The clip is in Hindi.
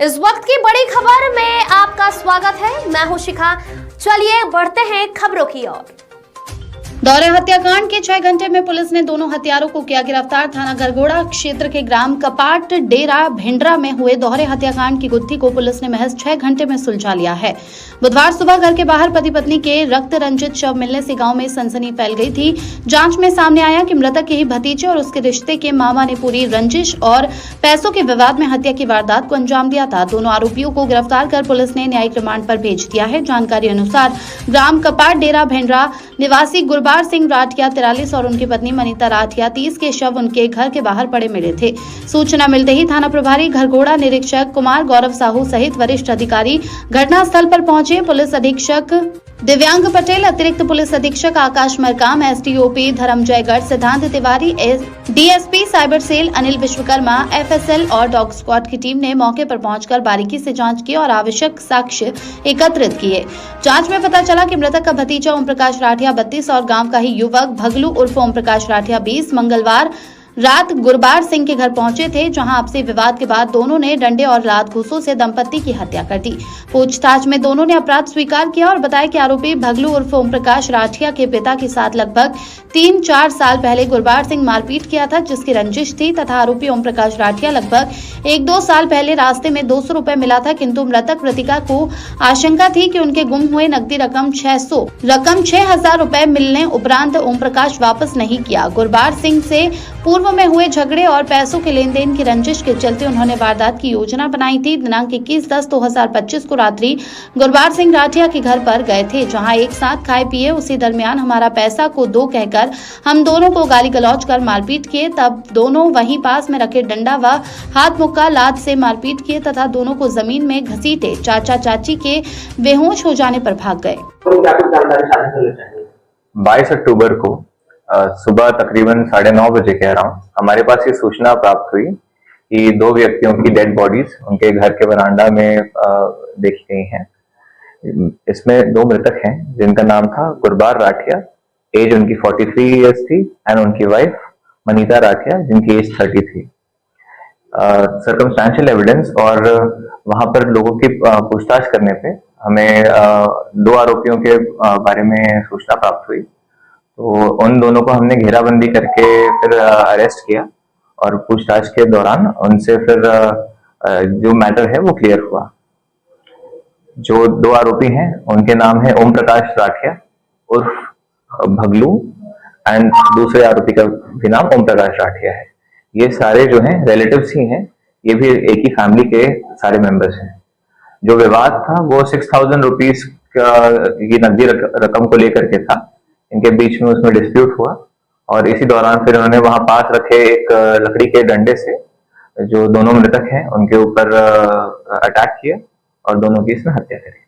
इस वक्त की बड़ी खबर में आपका स्वागत है। मैं हूं शिखा। चलिए बढ़ते हैं खबरों की ओर। दौरे हत्याकांड के 6 घंटे में पुलिस ने दोनों हत्यारों को किया गिरफ्तार। थाना गरगोड़ा क्षेत्र के ग्राम कपाट डेरा भिंडरा में हुए दोहरे हत्याकांड की गुत्थी को पुलिस ने महज 6 घंटे में सुलझा लिया है। बुधवार सुबह घर के बाहर पति पत्नी के रक्त रंजित शव मिलने से गांव में सनसनी फैल गई थी। जांच में सामने आया कि मृतक के ही भतीजे और उसके रिश्ते के मामा ने पूरी रंजिश और पैसों के विवाद में हत्या की वारदात को अंजाम दिया था। दोनों आरोपियों को गिरफ्तार कर पुलिस ने न्यायिक रिमांड पर भेज दिया है। जानकारी अनुसार ग्राम कपाट डेरा भिंडरा निवासी गुरबार सिंह राठिया 43 और उनकी पत्नी मनीता राठिया 30 के शव उनके घर के बाहर पड़े मिले थे। सूचना मिलते ही थाना प्रभारी घरघोड़ा निरीक्षक कुमार गौरव साहू सहित वरिष्ठ अधिकारी घटनास्थल पर पहुंचे। पुलिस अधीक्षक दिव्यांग पटेल, अतिरिक्त पुलिस अधीक्षक Akash Markam, SDOP Dharmjay Garg, Siddhant Tiwari, DSP cyber cell Anil Vishwakarma, FSL और डॉग स्क्वाड की टीम ने मौके पर पहुंचकर बारीकी से जांच की और आवश्यक साक्ष्य एकत्रित किए। जांच में पता चला कि मृतक का भतीजा ओम प्रकाश राठिया 32 और गांव का ही युवक भगलू उर्फ ओम प्रकाश राठिया 20 मंगलवार रात गुरबार सिंह के घर पहुंचे थे, जहां आपसी विवाद के बाद दोनों ने डंडे और लात घूंसों से दंपत्ति की हत्या कर दी। पूछताछ में दोनों ने अपराध स्वीकार किया और बताया कि आरोपी भगलू उर्फ ओम प्रकाश राठिया के पिता के साथ लगभग 3-4 साल पहले गुरबार सिंह मारपीट किया था, जिसकी रंजिश थी, तथा आरोपी ओम प्रकाश राठिया लगभग 1-2 साल पहले रास्ते में 200 रुपए मिला था, किंतु मृतक प्रतिका को आशंका थी कि उनके गुम हुए नकदी रकम 6,000 रुपए मिलने उपरांत ओम प्रकाश वापस नहीं किया। गुरबार सिंह से पूर्व में हुए झगड़े और पैसों के लेन देन की रंजिश के चलते उन्होंने वारदात की योजना बनाई थी। दिनांक 21/10/2025 को रात्रि गुरबार सिंह राठिया के घर पर गए थे, जहां एक साथ खाए पिए। उसी दरमियान हमारा पैसा को दो कहकर हम दोनों को गाली गलौज कर मारपीट किए। तब दोनों वहीं पास में रखे डंडा व हाथ मुक्का लात से मारपीट किए तथा दोनों को जमीन में घसीटे चाचा चाची के बेहोश हो जाने पर भाग गए। 22 अक्टूबर को सुबह तकरीबन 9:30 बजे कह रहा हूँ, हमारे पास ये सूचना प्राप्त हुई कि 2 व्यक्तियों की डेड बॉडीज उनके घर के वरांडा में देखी गई हैं। इसमें 2 मृतक हैं जिनका नाम था गुरबार राठिया, एज उनकी 43 इयर्स थी, एंड उनकी वाइफ मनीता राठिया जिनकी एज 30 थी। सर्कमस्टेंशियल एविडेंस और वहां पर लोगों की पूछताछ करने पे हमें 2 आरोपियों के बारे में सूचना प्राप्त हुई। तो उन दोनों को हमने घेराबंदी करके फिर अरेस्ट किया और पूछताछ के दौरान उनसे फिर जो मैटर है वो क्लियर हुआ। जो 2 आरोपी हैं उनके नाम है ओम प्रकाश राठिया उर्फ भगलू, एंड दूसरे आरोपी का भी नाम ओम प्रकाश राठिया है। ये सारे जो हैं रिलेटिव्स ही हैं, ये भी एक ही फैमिली के सारे मेंबर्स हैं। जो विवाद था वो 6,000 रुपीज की नकदी रकम को लेकर के था। इनके बीच में उसमें डिस्प्यूट हुआ और इसी दौरान फिर उन्होंने वहां पास रखे एक लकड़ी के डंडे से जो दोनों मृतक हैं उनके ऊपर अटैक किया और दोनों की इसमें हत्या करी।